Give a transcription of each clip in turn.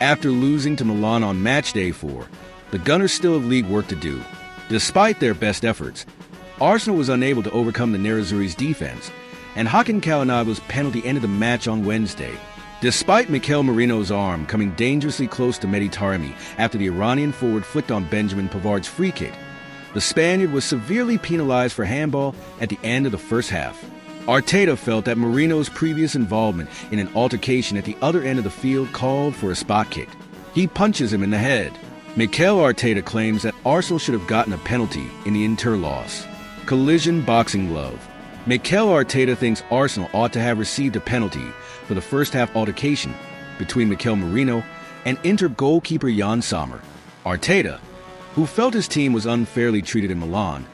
After losing to Milan on match day 4, the Gunners still have league work to do. Despite their best efforts, Arsenal was unable to overcome the Nerazzurri's defense, and Hakan Çalhanoğlu's penalty ended the match on Wednesday. Despite Mikel Merino's arm coming dangerously close to Mehdi Taremi after the Iranian forward flicked on Benjamin Pavard's free kick, the Spaniard was severely penalized for handball at the end of the first half. Arteta felt that Merino's previous involvement in an altercation at the other end of the field called for a spot kick. He punches him in the head. Mikel Arteta claims that Arsenal should have gotten a penalty in the Inter loss. Collision boxing glove. Mikel Arteta thinks Arsenal ought to have received a penalty for the first half altercation between Mikel Merino and Inter goalkeeper Jan Sommer. Arteta, who felt his team was unfairly treated in Milan,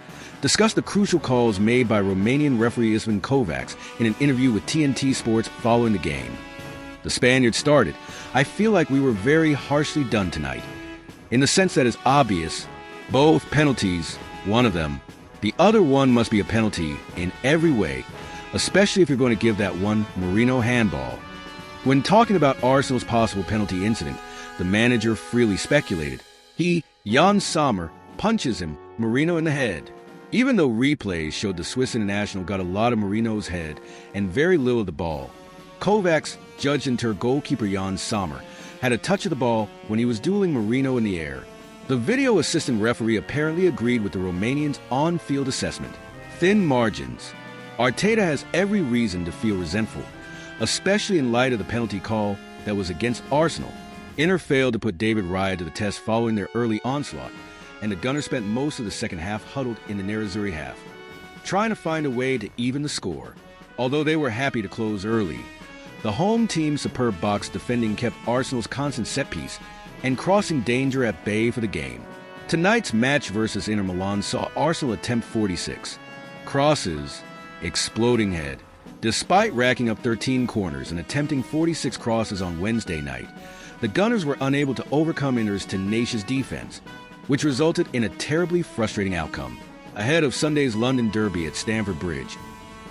discussed the crucial calls made by Romanian referee István Kovacs in an interview with TNT Sports following the game. The Spaniard started, "I feel like we were very harshly done tonight, in the sense that it's obvious, both penalties, one of them, the other one must be a penalty in every way, especially if you're going to give that one Merino handball." When talking about Arsenal's possible penalty incident, the manager freely speculated. Jan Sommer, punches him, Merino in the head. Even though replays showed the Swiss international got a lot of Merino's head and very little of the ball, Kovacs judged Inter goalkeeper Jan Sommer had a touch of the ball when he was dueling Merino in the air. The video assistant referee apparently agreed with the Romanians' on-field assessment. Thin margins. Arteta has every reason to feel resentful, especially in light of the penalty call that was against Arsenal. Inter failed to put David Raya to the test following their early onslaught, and the Gunners spent most of the second half huddled in the Nerazzurri half, trying to find a way to even the score. Although they were happy to close early, the home team's superb box defending kept Arsenal's constant set piece and crossing danger at bay for the game. Tonight's match versus Inter Milan saw Arsenal attempt 46 crosses, exploding head. Despite racking up 13 corners and attempting 46 crosses on Wednesday night, the Gunners were unable to overcome Inter's tenacious defense, which resulted in a terribly frustrating outcome. Ahead of Sunday's London derby at Stamford Bridge,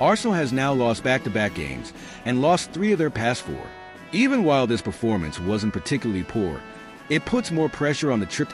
Arsenal has now lost back-to-back games and lost 3 of their past 4. Even while this performance wasn't particularly poor, it puts more pressure on the trip